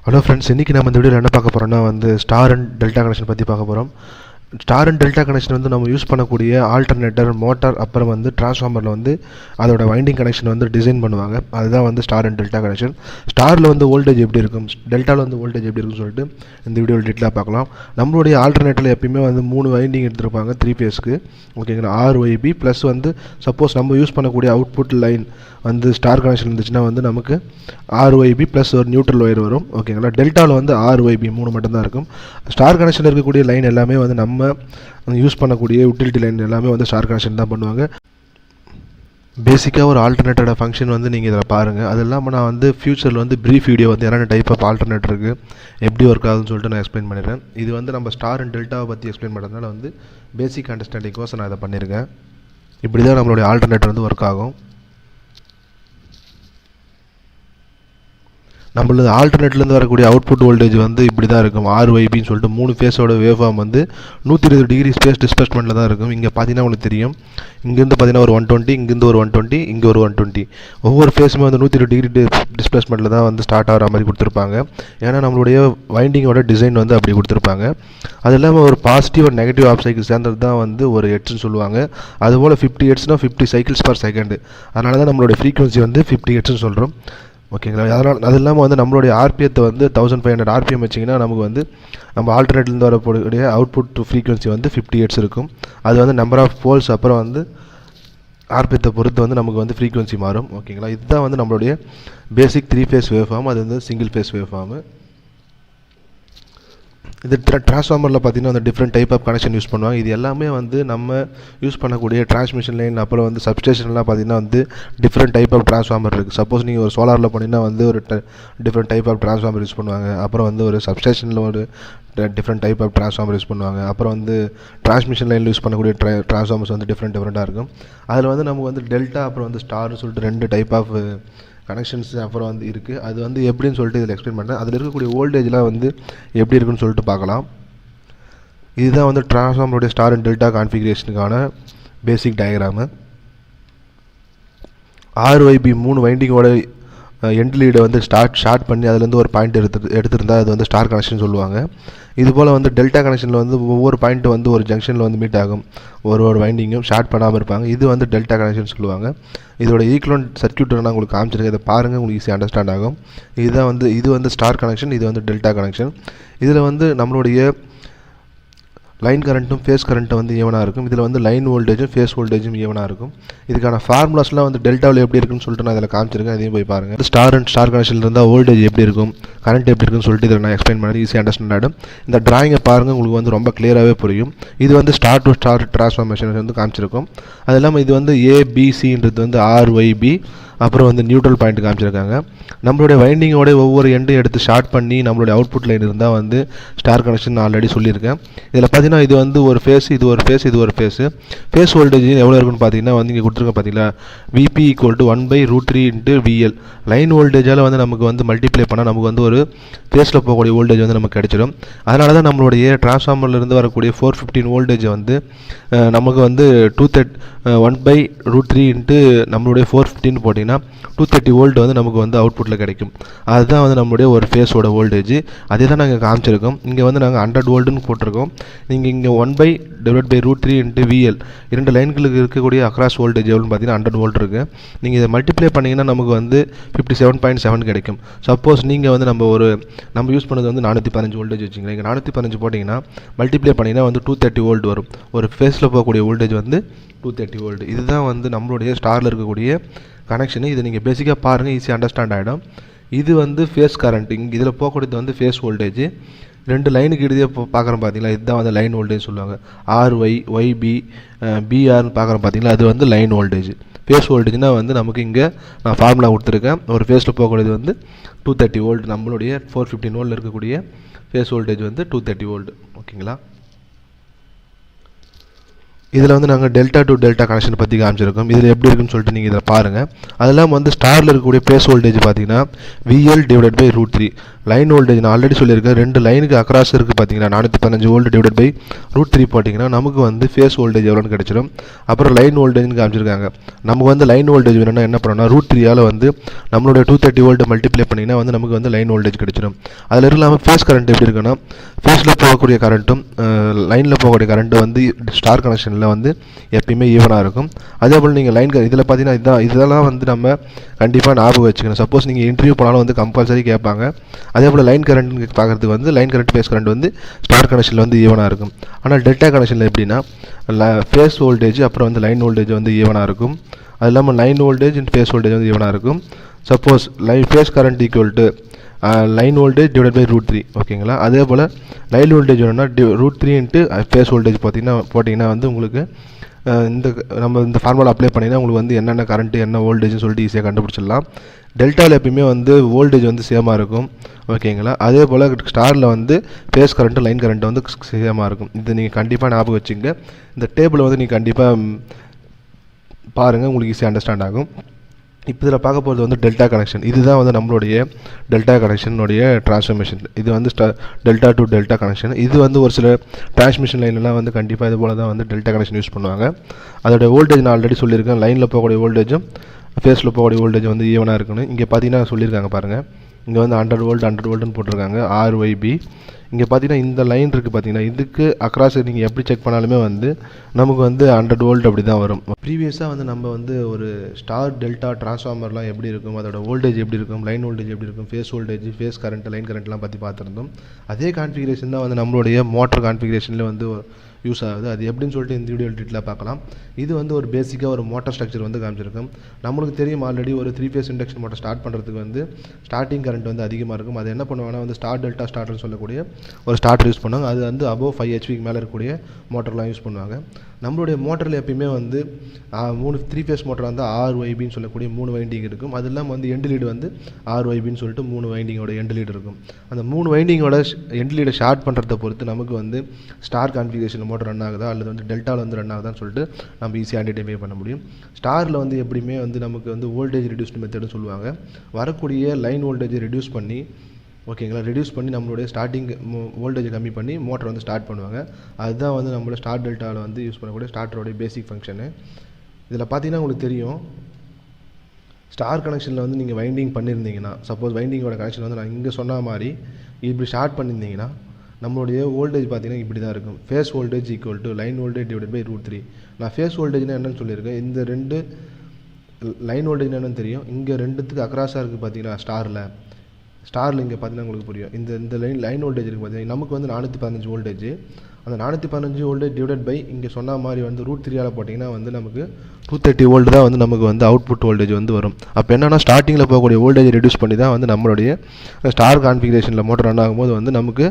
Hello friends, இன்றைக்கி நம்ம இந்த வீடியோவில் என்ன பார்க்க போகிறோம்னா ஸ்டார் அண்ட் டெல்டா கனெக்ஷன் பற்றி பார்க்க போகிறோம். ஸ்டார் அண்ட் டெல்டா கனெக்ஷன் நம்ம யூஸ் பண்ணக்கூடிய ஆல்டர்னேட்டர், மோட்டார், அப்புறம் டிரான்ஸ்ஃபார்மரில் அதோட வைண்டிங் கனெக்ஷன் டிசைன் பண்ணுவாங்க. அதுதான் ஸ்டார் அண்ட் டெல்டா கனெக்ஷன். ஸ்டாரில் வோல்டேஜ் எப்படி இருக்கும், டெல்டாவில் வோல்டேஜ் எப்படி இருக்குன்னு சொல்லிட்டு இந்த வீடியோவில் டீட்டெயிலாக பார்க்கலாம். நம்மளுடைய ஆல்டர்னேட்டரில் எப்பயுமே 3 வைண்டிங் எடுத்துருப்பாங்க 3 ஃபேஸ்க்கு. ஓகேங்களா, RYB ப்ளஸ் சப்போஸ் நம்ம யூஸ் பண்ணக்கூடிய அவுட்புட் லைன் ஸ்டார் கனெக்ஷன் இருந்துச்சுன்னா நமக்கு RYB ப்ளஸ் ஒரு நியூட்ரல் ஒயர் வரும். ஓகேங்களா, டெல்டாவில் RYB 3 மட்டும்தான் இருக்கும். ஸ்டார் கனெக்ஷனில் இருக்கக்கூடிய லைன் எல்லாமே நம்ம யூஸ் பண்ணக்கூடிய யூட்டிலிட்டி லைன் எல்லாமே ஸ்டார் கனெக்ஷன் தான் பண்ணுவாங்க. பேசிக்காக ஒரு ஆல்டர்னேட்டரோட ஃபங்க்ஷன் நீங்கள் இதில் பாருங்கள். அது இல்லாமல் நான் ஃபியூச்சரில் ப்ரீஃப் வீடியோ என்னென்ன டைப் ஆஃப் ஆல்டர்னேட்டர் இருக்குது, எப்படி ஒர்க் ஆகுதுன்னு சொல்லிட்டு நான் எக்ஸ்பிளைன் பண்ணிடுறேன். இது நம்ம ஸ்டார் அண்ட் டெல்டாவை பற்றி எக்ஸ்பிளைன் பண்ணுறதுனால பேசிக் அண்டர்ஸ்டாண்டிங்கோசம் நான் இதை பண்ணியிருக்கேன். இப்படி தான் நம்மளுடைய ஆல்டர்னேட்டர் ஒர்க் ஆகும். நம்மளது ஆல்டர்னேட்லேருந்து வரக்கூடிய அவுட்புட் வோல்டேஜ் இப்படி தான் இருக்கும். RYBன்னு சொல்லிட்டு 3 ஃபேஸோட வேவ் ஃபார்ம் 120 டிகிரி ஸ்பேஸ் டிஸ்பிளேஸ்மெண்ட்டில் தான் இருக்கும். இங்கே பார்த்தீங்கன்னா உங்களுக்கு தெரியும், இங்கேருந்து பார்த்தீங்கன்னா ஒரு 120, இங்கேருந்து ஒரு 120, இங்கே ஒரு 120. ஒவ்வொரு ஃபேஸுமே 120 டிகிரி டிஸ்பிளேஸ்மெண்ட்டில் தான் ஸ்டார்ட் ஆகிற மாதிரி கொடுத்துருப்பாங்க. ஏன்னா நம்மளுடைய வைண்டிங்கோட டிசைன் அப்படி கொடுத்துருப்பாங்க. அது இல்லாமல் ஒரு பாசிட்டிவ் ஒரு நெகட்டிவ் ஆஃப் சைக்கிள் சேர்ந்தது தான் ஒரு ஹெட்ஸ்ன்னு சொல்லுவாங்க. அதுபோல் 50 ஹெட்ஸ்னால் 50 சைக்கிள்ஸ் பர் செகண்ட். அதனால தான் நம்மளுடைய ஃப்ரீக்வன்சி 50 ஹெட்ஸ்ன்னு சொல்கிறோம். ஓகேங்களா, அதனால் அது இல்லாமல் நம்மளுடைய RPM 1500 RPM வச்சிங்கன்னா நமக்கு நம்ம ஆல்டர்னேட்லேருந்து வரக்கூடிய அவுட்புட் ஃப்ரீக்வன்சி 50 ஹெர்ட்ஸ் இருக்கும். அது நம்பர் ஆஃப் போல்ஸ் அப்புறம் RPM பொறுத்து நமக்கு ஃப்ரீக்வன்சி மாறும். ஓகேங்களா, இதுதான் நம்மளுடைய பேசிக் 3 ஃபேஸ் வேவ் ஃபார்ம். அது சிங்கிள் ஃபேஸ் வேவ் ஃபார்மு. இது டிரான்ஸ்ஃபார்மரில் பார்த்தீங்கன்னா different type of connection use பண்ணுவாங்க. இது எல்லாமே நம்ம யூஸ் பண்ணக்கூடிய டிரான்ஸ்மிஷன் லைன் அப்புறம் சப்ஸ்டேஷன்லாம் பார்த்தீங்கன்னா டிஃப்ரெண்ட் டைப் ஆஃப் டிரான்ஸ்ஃபார்மர் இருக்குது. சப்போஸ் நீங்கள் ஒரு சோலாரில் போனீங்கன்னா ஒரு different type of transformer use பண்ணுவாங்க. அப்புறம் ஒரு சப்ஸ்டேஷனில் ஒரு different type of transformer use பண்ணுவாங்க. அப்புறம் டிரான்ஸ்மிஷன் லைனில் யூஸ் பண்ணக்கூடிய டிரான்ஸ்ஃபார்மர்ஸ் டிஃப்ரெண்ட்டாக இருக்கும். அதில் நமக்கு டெல்டா அப்புறம் ஸ்டார்னு சொல்லிட்டு 2 டைப் ஆஃப் கனெக்ஷன்ஸ் அப்புறம் இருக்குது. அது எப்படின்னு சொல்லிட்டு இதில் எக்ஸ்பிளைன் பண்ணுறேன். அதில் இருக்கக்கூடிய வோல்டேஜ்லாம் எப்படி இருக்குன்னு சொல்லிட்டு பார்க்கலாம். இதுதான் டிரான்ஸ்ஃபார்மருடைய ஸ்டார் அண்ட் டெல்டா கான்ஃபிகரேஷனுக்கான பேசிக் டயக்ராமு. RYB 3 வைண்டிங்கோட எண்ட் லீடை ஷார்ட் பண்ணி அதுலேருந்து ஒரு பாயிண்ட் எடுத்திருந்தால் அது ஸ்டார் கனெக்ஷன் சொல்லுவாங்க. இதுபோல் டெல்டா கனெக்ஷனில் ஒவ்வொரு பாயிண்ட் ஒரு ஜங்ஷனில் மீட் ஆகும். ஒரு வைண்டிங்கும் ஷார்ட் பண்ணாமல் இருப்பாங்க. இது டெல்டா கனெக்ஷன் சொல்லுவாங்க. இதோட ஈக்குவலன்ட் சர்க்யூட் நான் உங்களுக்கு காமிச்சிருக்கேன். இதை பாருங்கள், உங்களுக்கு ஈஸியாக அண்டர்ஸ்டாண்ட் ஆகும். இதுதான் இது ஸ்டார் கனெக்ஷன், இது டெல்டா கனெக்ஷன். இதில் நம்மளுடைய லைன் கரண்ட்டும் ஃபேஸ் கரண்ட்டும் ஈவனாக இருக்கும். இதில் லைன் வோல்டேஜும் ஃபேஸ் வோல்டேஜும் ஈவனாக இருக்கும். இதுக்கான ஃபார்முலாஸ்லாம் டெல்டாவில் எப்படி இருக்குன்னு சொல்லிட்டு நான் இதில் காமிச்சிருக்கேன். அதையும் போய் பாருங்கள். ஸ்டார் அண்ட் ஸ்டார் கனெக்ஷனில் இருந்தால் வோல்டேஜ் எப்படி இருக்கும், கரண்ட் எப்படி இருக்குன்னு சொல்லிட்டு இதில் நான் எக்ஸ்பிளைன் பண்ணி ஈஸியாக அண்டர்ஸ்டாண்ட் ஆகிடும். இந்த டிராயிங்கை பாருங்கள், உங்களுக்கு ரொம்ப கிளியராகவே புரியும். இது ஸ்டார் டு ஸ்டார் டிரான்ஸ்ஃபார்மேஷன் காமிச்சிருக்கும். அது இல்லாமல் இது ABCன்றது RYB அப்புறம் நியூட்ரல் பாயிண்ட் காமிச்சிருக்காங்க. நம்மளுடைய வைண்டிங்கோட ஒவ்வொரு எண்டையும் எடுத்து ஷார்ட் பண்ணி நம்மளுடைய அவுட்புட் லைன் இருந்தால் ஸ்டார் கனெக்ஷன் ஆல்ரெடி சொல்லியிருக்கேன். இதில் பார்த்தீங்கன்னா இது ஒரு ஃபேஸ், இது ஒரு ஃபேஸ், இது ஒரு ஃபேஸு. ஃபேஸ் வோல்டேஜ் எவ்வளோ இருக்குன்னு பார்த்தீங்கன்னா இங்கே கொடுத்துருக்க பார்த்தீங்களா, VP = 1/√3 × VL. லைன் வோல்டேஜால் நமக்கு மல்டிப்ளை பண்ணால் நமக்கு ஒரு ஃபேஸில் போகக்கூடிய வோல்டேஜ் நமக்கு கிடைச்சிடும். அதனால தான் நம்மளுடைய டிரான்ஸ்ஃபார்மர்லேருந்து வரக்கூடிய 415 வோல்டேஜ் நமக்கு 1/√3 × நம்மளுடைய 415 போட்டிங்கன்னா 230 வோல்ட் நமக்கு அவுட்புட்டில் கிடைக்கும். அதுதான் நம்மளுடைய ஒரு ஃபேஸோட வோல்டேஜ். அதே தான் நாங்கள் காமிச்சிருக்கோம். இங்கே நாங்கள் 100 வோல்ட்டுன்னு போட்டிருக்கோம். நீங்கள் இங்கே 1/√3 × VL 2 லைன்களுக்கு இருக்கக்கூடிய அக்ராஸ் வோல்டேஜ் எவ்வளோன்னு பார்த்தீங்கன்னா 100 வோல்ட் இருக்குது. நீங்கள் இதை மல்டிப்ளை பண்ணிங்கன்னா நமக்கு 57.7 கிடைக்கும். சப்போஸ் நீங்கள் நம்ம யூஸ் பண்ணது 415 வோல்டேஜ் வச்சுங்களேன். இங்கே 415 போட்டிங்கன்னா மல்டிப்ளை பண்ணிங்கன்னா 230 வோல்ட் வரும். ஒரு ஃபேஸில் போகக்கூடிய வோல்டேஜ் 230 வோல்ட். இதுதான் நம்மளுடைய ஸ்டாரில் இருக்கக்கூடிய கனெக்ஷனு. இதை நீங்கள் பேசிக்காக பாருங்கள், ஈஸியாக அண்டர்ஸ்டாண்ட் ஆகிடும். இது ஃபேஸ் கரண்ட். இங்கே இதில் போகக்கூடியது ஃபேஸ் வோல்டேஜ். 2 லைனுக்கு இடையே பார்க்குறோம் பார்த்தீங்களா, இதுதான் லைன் வோல்டேஜ் சொல்லுவாங்க. RYB BRன்னு பார்க்குறோம் பார்த்தீங்களா, அது லைன் வோல்டேஜ். ஃபேஸ் வோல்டேஜ்னால் நமக்கு இங்கே நான் ஃபார்முலா கொடுத்துருக்கேன். ஒரு ஃபேஸில் போகக்கூடியது 230 வோல்ட். நம்மளுடைய 415 வோல்ட்டில் இருக்கக்கூடிய ஃபேஸ் வோல்டேஜ் 230 வோல்ட். ஓகேங்களா, இதில் நாங்கள் டெல்டா டு டெல்டா கனெக்ஷன் பற்றி காமிச்சிருக்கோம். இதில் எப்படி இருக்குன்னு சொல்லிட்டு நீங்கள் இதில் பாருங்கள். அதெல்லாம் ஸ்டாரில் இருக்கக்கூடிய ஃபேஸ் வோல்டேஜ் பார்த்தீங்கன்னா VL / √3. லைன் வோல்டேஜ் நான் ஆல்ரெடி சொல்லியிருக்கேன், 2 லைனுக்கு அக்ராஸ் இருக்குது பார்த்தீங்கன்னா 415 வோல்ட் டிவைட் பை √3 போட்டிங்கன்னா நமக்கு வந்து ஃபேஸ் வோல்டேஜ் எவ்வளோன்னு கிடச்சிடும். அப்புறம் லைன் வோல்டேஜ்னு காமிச்சிருக்காங்க. நமக்கு வந்து லைன் வோல்டேஜ் வேணும்னா என்ன பண்ணணும்னா √3ஆல் வந்து நம்மளுடைய 230 வோல்ட் மல்டிப்ளை பண்ணிங்கன்னா வந்து நமக்கு வந்து லைன் வோல்டேஜ் கிடச்சிடும். அதில் இல்லாமல் ஃபேஸ் கரண்ட் எப்படி இருக்குன்னா, ஃபேஸில் போகக்கூடிய கரண்ட்டும் லைனில் போகக்கூடிய கரண்ட்டும் வந்து ஸ்டார் கனெக்ஷனில் வந்து எப்பயுமே ஈவனாக இருக்கும். அதே போல் நீங்கள் லைன் இதில் பார்த்தீங்கன்னா இதெல்லாம் வந்து நம்ம கண்டிப்பாக ஞாபகம் வச்சுக்கணும். சப்போஸ் நீங்கள் இன்டர்வியூ போனாலும் வந்து கம்பல்சரி கேட்பாங்க. அதே போல் லைன் கரண்ட் பார்க்குறதுக்கு வந்து லைன் கரண்ட் ஃபேஸ் கரண்ட் வந்து ஸ்டார் கனெக்ஷனில் வந்து ஈவனாக இருக்கும். ஆனால் டெல்டா கனெக்ஷனில் எப்படின்னா ஃபேஸ் வோல்டேஜ் அப்புறம் வந்து லைன் வோல்டேஜ் வந்து ஈவனாக இருக்கும். அது இல்லாமல் line voltage and phase voltage வந்து ஈவனாக இருக்கும். Suppose phase current equal to line voltage divide by √3 ஓகேங்களா. அதே போல் லைன் வோல்டேஜ் வேணும்னா √3 இன்ட்டு ஃபேஸ் வோல்டேஜ் போட்டிங்கன்னா வந்து உங்களுக்கு நம்ம இந்த ஃபார்முலா அப்ளை பண்ணிங்கன்னா உங்களுக்கு வந்து என்னென்ன கரண்ட்டு என்ன வோல்டேஜ்னு சொல்லிட்டு ஈஸியாக கண்டுபிடிச்சிடலாம். டெல்டாவில் எப்பயுமே வந்து வோல்டேஜ் வந்து சேமாக இருக்கும் ஓகேங்களா. அதே போல் ஸ்டாரில் வந்து ஃபேஸ் கரண்ட்டு லைன் கரண்ட்டு வந்து சேமாக இருக்கும். இது நீங்கள் கண்டிப்பாக ஞாபகம் வச்சுங்க. இந்த டேபிளை வந்து நீங்கள் கண்டிப்பாக பாருங்கள், உங்களுக்கு ஈஸியாக அண்டர்ஸ்டாண்ட் ஆகும். இப்போ இதில் பார்க்க போகிறது வந்து டெல்டா கனெக்ஷன். இதுதான் வந்து நம்மளுடைய டெல்டா கனெக்ஷனுடைய டிரான்ஸ்ஃபர்மேஷன். இது வந்து டெல்டா டு டெல்டா கனெக்ஷன். இது வந்து ஒரு சில டிரான்ஸ்மிஷன் லைன்லாம் வந்து கண்டிப்பாக இது போல் தான் வந்து டெல்டா கனெக்ஷன் யூஸ் பண்ணுவாங்க. அதோட வோல்டேஜ் நான் ஆல்ரெடி சொல்லியிருக்கேன். லைனில் போகக்கூடிய வோல்டேஜும் ஃபேஸில் போகக்கூடிய வோல்டேஜ் வந்து ஈவனாக இருக்கணும். இங்கே பார்த்தீங்கன்னா சொல்லியிருக்காங்க பாருங்கள், இங்கே வந்து 100 வோல்ட்னு போட்டிருக்காங்க RYB. இங்கே பார்த்தீங்கன்னா இந்த லைன் இருக்குது பார்த்தீங்கன்னா, இதுக்கு அக்ராஸ் நீங்கள் எப்படி செக் பண்ணாலுமே வந்து நமக்கு வந்து 100 வோல்ட் அப்படி தான் வரும். ப்ரீவியஸாக வந்து நம்ம வந்து ஒரு ஸ்டார் டெல்டா டிரான்ஸ்ஃபார்மர்லாம் எப்படி இருக்கும், அதோட வோல்டேஜ் எப்படி இருக்கும், லைன் வோல்டேஜ் எப்படி இருக்கும், phase voltage, phase current, line கரண்ட்லாம் பற்றி பார்த்துருந்தோம். அதே கான்ஃபிகரேஷன் தான் வந்து நம்மளுடைய மோட்டர் கான்ஃபிகரேஷனில் வந்து யூஸ் ஆகுது. அது எப்படின்னு சொல்லிட்டு இந்த வீடியோ டீட்டெயிலாக பார்க்கலாம். இது வந்து ஒரு பேசிக்காக ஒரு மோட்டார் ஸ்ட்ரக்சர் வந்து காமிச்சிருக்கும். நம்மளுக்கு தெரியும் ஆல்ரெடி ஒரு 3 ஃபேஸ் இண்டக்ஷன் மோட்டர் ஸ்டார்ட் பண்ணுறதுக்கு வந்து ஸ்டார்டிங் கரண்ட் வந்து அதிகமாக இருக்கும். அது என்ன பண்ணுவாங்கன்னா வந்து ஸ்டார் டெல்டா ஸ்டார்டர்னு சொல்லக்கூடிய ஒரு ஸ்டார்டர் யூஸ் பண்ணுவாங்க. அது வந்து அபோவ் 5 HP மேலே இருக்கக்கூடிய மோட்டர்லாம் யூஸ் பண்ணுவாங்க. நம்மளுடைய மோட்டரில் எப்பயுமே வந்து 3 ஃபேஸ் மோட்டர் வந்து RYBன்னு சொல்லக்கூடிய 3 வைண்டிங் இருக்கும். அது இல்லாமல் வந்து எண்டு லீடு வந்து RYBன்னு சொல்லிட்டு 3 வைண்டிங்கோட எண்டு லீடு இருக்கும். அந்த 3 வைண்டிங்கோட எண்டு லீடை ஷார்ட் பண்ணுறதை பொறுத்து நமக்கு வந்து ஸ்டார் கான்ஃபிகரேஷன் மோட்டர் ரன் ஆகுதா அல்லது வந்து டெல்டாவில் வந்து ரன் ஆகுதான்னு சொல்லிட்டு நம்ம ஈஸியாக ஐடென்டிஃபை பண்ண முடியும். ஸ்டாரில் வந்து எப்படியுமே வந்து நமக்கு வந்து வோல்டேஜ் ரெடியூஸ்டு மெத்தட்னு சொல்லுவாங்க. வரக்கூடிய லைன் வோல்டேஜை ரெடியூஸ் பண்ணி ஓகேங்களா, ரெடியூஸ் பண்ணி நம்மளுடைய ஸ்டார்டிங் வோல்டேஜை கம்மி பண்ணி மோட்டர் வந்து ஸ்டார்ட் பண்ணுவாங்க. அதுதான் வந்து நம்மளோட ஸ்டார் டெல்டாவில் வந்து யூஸ் பண்ணக்கூடிய ஸ்டார்டரோடைய பேசிக் ஃபங்க்ஷனு. இதில் பார்த்தீங்கன்னா உங்களுக்கு தெரியும், ஸ்டார் கனெக்ஷனில் வந்து நீங்கள் வைண்டிங் பண்ணியிருந்தீங்கன்னா, சப்போஸ் வைண்டிங்கோட கனெக்ஷன் வந்து நான் இங்கே சொன்ன மாதிரி இப்படி ஷார்ட் பண்ணியிருந்தீங்கன்னா நம்மளுடைய வோல்டேஜ் பார்த்தீங்கன்னா இப்படி தான் இருக்கும். Phase voltage equal to line voltage divide by √3. நான் ஃபேஸ் வோல்டேஜ்னா என்னன்னு சொல்லியிருக்கேன். இந்த 2 லைன் வோல்டேஜ் என்னன்னு தெரியும். இங்கே 2த்துக்கு அக்ராஸாக இருக்குது பார்த்தீங்கன்னா ஸ்டாரில் இங்கே பார்த்தீங்கன்னா உங்களுக்கு புரியும். இந்த லைன் வோல்டேஜ் இருக்குது பார்த்தீங்கன்னா நமக்கு வந்து 415 வோல்டேஜ். அந்த 415 வோல்டேஜ் டிவைட் பை இங்கே சொன்ன மாதிரி வந்து √3ஆல் போட்டிங்கன்னா வந்து நமக்கு 230 வோல்ட் தான் வந்து நமக்கு வந்து அவுட்புட் வோல்டேஜ் வந்து வரும். அப்போ என்னென்னா ஸ்டார்டிங்கில் போகக்கூடிய வோல்டேஜ் ரெடியூஸ் பண்ணி தான் வந்து நம்மளுடைய ஸ்டார் கான்ஃபிகரேஷனில் மோட்டர் ரன் ஆகும்போது வந்து நமக்கு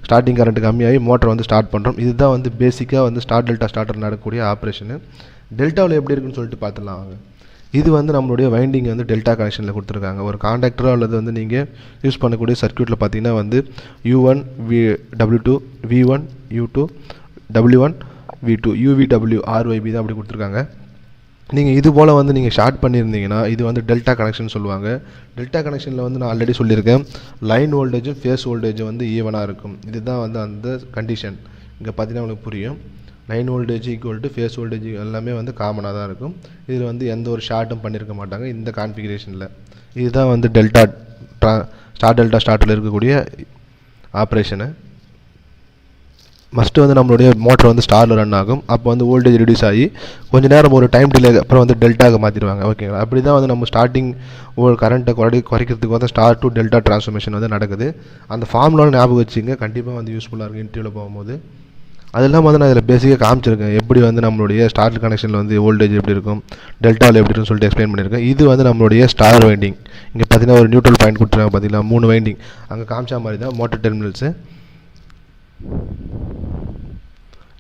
ஸ்டார்டிங் கரண்ட் கம்மியாகி மோட்டர் வந்து ஸ்டார்ட் பண்ணுறோம். இதுதான் வந்து பேசிக்காக வந்து ஸ்டார் டெல்டா ஸ்டார்டர் நடக்கக்கூடிய ஆப்ரேஷனு. டெல்டாவில் எப்படி இருக்குன்னு சொல்லிட்டு பார்த்துலாம் வாங்க. இது வந்து நம்மளுடைய வைண்டிங் வந்து டெல்டா கனெக்ஷனில் கொடுத்துருக்காங்க. ஒரு காண்டாக்டரோ அல்லது வந்து நீங்கள் யூஸ் பண்ணக்கூடிய சர்க்யூட்டில் பார்த்தீங்கன்னா வந்து U1 W2 V1 U2 W1 V2 UVW RYB தான் அப்படி கொடுத்துருக்காங்க. நீங்கள் இது போல் வந்து நீங்கள் ஷார்ட் பண்ணியிருந்தீங்கன்னா இது வந்து டெல்டா கனெக்ஷன் சொல்லுவாங்க. டெல்டா கனெக்ஷனில் வந்து நான் ஆல்ரெடி சொல்லியிருக்கேன், லைன் வோல்டேஜும் ஃபேஸ் வோல்டேஜும் வந்து ஈவனாக இருக்கும். இதுதான் வந்து அந்த கண்டிஷன். இங்கே பார்த்தீங்கன்னா உங்களுக்கு புரியும். Line voltage equal to face voltage எல்லாமே வந்து காமனாக தான் இருக்கும். இதில் வந்து எந்த ஒரு ஷார்ட்டும் பண்ணியிருக்க மாட்டாங்க இந்த கான்ஃபிகரேஷனில். இதுதான் வந்து ஸ்டார் டெல்டா ஸ்டார்ட்டில் இருக்கக்கூடிய ஆப்ரேஷனு. மஸ்ட்டு வந்து நம்மளுடைய மோட்டர் வந்து ஸ்டாரில் ரன் ஆகும். அப்போ வந்து வோல்டேஜ் ரெடியூஸ் ஆகி கொஞ்சம் நேரம் ஒரு டைம் டிலே அப்புறம் வந்து டெல்டாக மாற்றிடுவாங்க ஓகேங்களா. அப்படி தான் வந்து நம்ம ஸ்டார்டிங் கரண்ட்டை குறைக்கிறதுக்கு வந்து ஸ்டார் டு டெல்டா டிரான்ஸ்ஃபர்மேஷன் வந்து நடக்குது. அந்த ஃபார்முலாவில் ஞாபகம் வச்சுங்க, கண்டிப்பாக வந்து யூஸ்ஃபுல்லாக இருக்கும் இன்டர்வியூவில் போகும்போது. அதெல்லாம் வந்து நான் இதில் பேசிக்காக காமிச்சிருக்கேன், எப்படி வந்து நம்மளுடைய ஸ்டார் கனெக்ஷனில் வந்து வோல்டேஜ் எப்படி இருக்கும், டெல்டாவில் எப்படி இருக்குன்னு சொல்லிட்டு எக்ஸ்பிளைன் பண்ணியிருக்கேன். இது வந்து நம்மளுடைய ஸ்டார் வைண்டிங். இங்கே பார்த்தீங்கன்னா ஒரு நியூட்ரல் பாயிண்ட் கொடுத்துருக்காங்க பார்த்தீங்களா, 3 வைண்டிங் அங்கே காமிச்சா மாதிரி தான் மோட்டர் டெர்மினல்ஸு.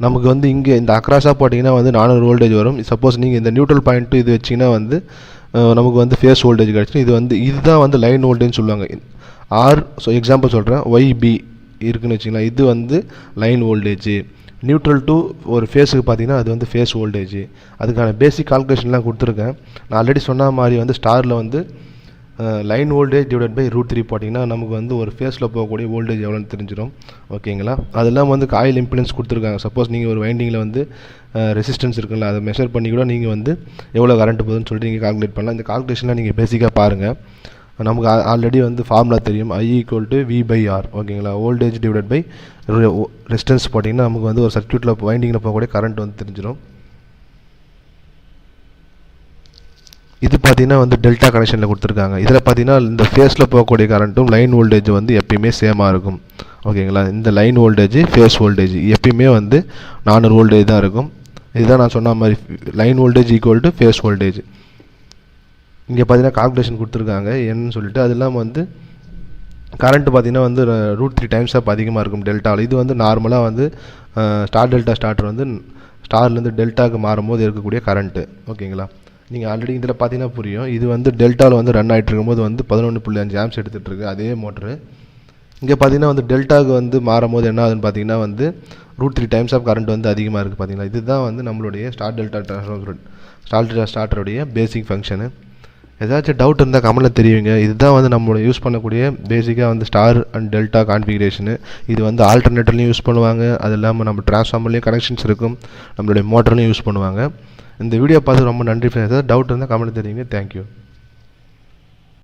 நமக்கு வந்து இங்கே இந்த அக்ராஸாக போட்டிங்கன்னா வந்து 400 வோல்டேஜ் வரும். சப்போஸ் நீங்கள் இந்த நியூட்ரல் பாயிண்ட்டு இது வச்சிங்கன்னா வந்து நமக்கு வந்து ஃபேஸ் வோல்டேஜ் கிடச்சிடும். இதுதான் வந்து லைன் வோல்டேஜ்னு சொல்லுவாங்க. ஸோ எக்ஸாம்பிள் சொல்கிறேன், YB இருக்குதுன்னு வச்சிங்களா, இது வந்து லைன் வோல்டேஜ். நியூட்ரல் டு ஒரு ஃபேஸுக்கு பார்த்தீங்கன்னா அது வந்து ஃபேஸ் வோல்டேஜ். அதுக்கான பேசிக் கால்குலேஷன்லாம் கொடுத்துருக்கேன். நான் ஆல்ரெடி சொன்ன மாதிரி வந்து ஸ்டாரில் வந்து லைன் வோல்டேஜ் டிவைடட் பை √3 போட்டிங்கன்னா நமக்கு வந்து ஒரு ஃபேஸில் போகக்கூடிய வோல்டேஜ் எவ்வளோன்னு தெரிஞ்சிடும். ஓகேங்களா? அதெல்லாம் வந்து காயில் இம்பிடன்ஸ் கொடுத்துருக்காங்க. சப்போஸ் நீங்கள் ஒரு வைண்டிங்கில் வந்து ரெசிஸ்டன்ஸ் இருக்குல்ல, அதை மெஷர் பண்ணி கூட நீங்கள் வந்து எவ்வளோ கரண்ட் போகுதுன்னு சொல்லிட்டு நீங்கள் கால்குலேட் பண்ணலாம். இந்த கால்குலேஷன்லாம் நீங்கள் பேசிக்காக பாருங்கள். நமக்கு ஆல்ரெடி வந்து ஃபார்முலா தெரியும், I = V/R. ஓகேங்களா? வோல்டேஜ் டிவைடட் பை ரெசிஸ்டன்ஸ் போட்டிங்கன்னா நமக்கு வந்து ஒரு சர்க்யூட்டில் வைண்டிங்கில் போகக்கூடிய கரண்ட் வந்து தெரிஞ்சிடும். இது பார்த்தீங்கன்னா வந்து டெல்டா கனெக்ஷனில் கொடுத்துருக்காங்க. இதில் பார்த்தீங்கன்னா இந்த ஃபேஸில் போகக்கூடிய கரண்ட்டும் லைன் வோல்டேஜ் வந்து எப்பயுமே சேமாக இருக்கும். ஓகேங்களா? இந்த லைன் வோல்டேஜ் ஃபேஸ் வோல்டேஜ் எப்பயுமே வந்து 400 வோல்டேஜ் தான் இருக்கும். இதுதான் நான் சொன்ன மாதிரி லைன் வோல்டேஜ் = ஃபேஸ் வோல்டேஜ். இங்கே பார்த்தீங்கன்னா கால்குலேஷன் கொடுத்துருக்காங்க என்னன்னு சொல்லிட்டு. அது இல்லாமல் வந்து கரண்ட் பார்த்தீங்கன்னா வந்து √3 டைம்ஸ் அப் அதிகமாக இருக்கும் டெல்டாவில். இது வந்து நார்மலாக வந்து ஸ்டார் டெல்டா ஸ்டார்டர் வந்து ஸ்டார்லேருந்து டெல்டாவுக்கு மாறும்போது இருக்கக்கூடிய கரண்ட்டு. ஓகேங்களா? நீங்கள் ஆல்ரெடி இதில் பார்த்தீங்கன்னா புரியும். இது வந்து டெல்டாவில் வந்து ரன் ஆகிட்டு இருக்கும்போது வந்து 11.5 ஆம்ஸ் எடுத்துகிட்டு இருக்கு அதே மோட்ரு. இங்கே பார்த்தீங்கன்னா வந்து டெல்டாவுக்கு வந்து மாறும்போது என்ன ஆகுதுன்னு பார்த்தீங்கன்னா வந்து √3 டைம்ஸ் ஆஃப் கரண்ட் வந்து அதிகமாக இருக்குது. பார்த்தீங்களா? இதுதான் வந்து நம்மளுடைய ஸ்டார் டெல்டா ஸ்டார்டருடைய பேசிக் ஃபங்க்ஷனு. ஏதாச்சும் டவுட் இருந்தால் கமெண்ட்டில் தெரியுங்க. இதுதான் வந்து நம்மளோட யூஸ் பண்ணக்கூடிய பேசிக்காக வந்து ஸ்டார் அண்ட் டெல்டா கான்ஃபிகரேஷனு. இது வந்து ஆல்டர்னேட்டர்லையும் யூஸ் பண்ணுவாங்க. அது இல்லாமல் நம்ம டிரான்ஸ்ஃபார்மர்லேயும் கனெக்ஷன்ஸ் இருக்கும், நம்மளுடைய மோட்டர்லையும் யூஸ் பண்ணுவாங்க. இந்த வீடியோ பார்த்து ரொம்ப நன்றி. ஏதாவது டவுட் இருந்தால் கமெண்ட் தெரியுங்க. தேங்க்யூ.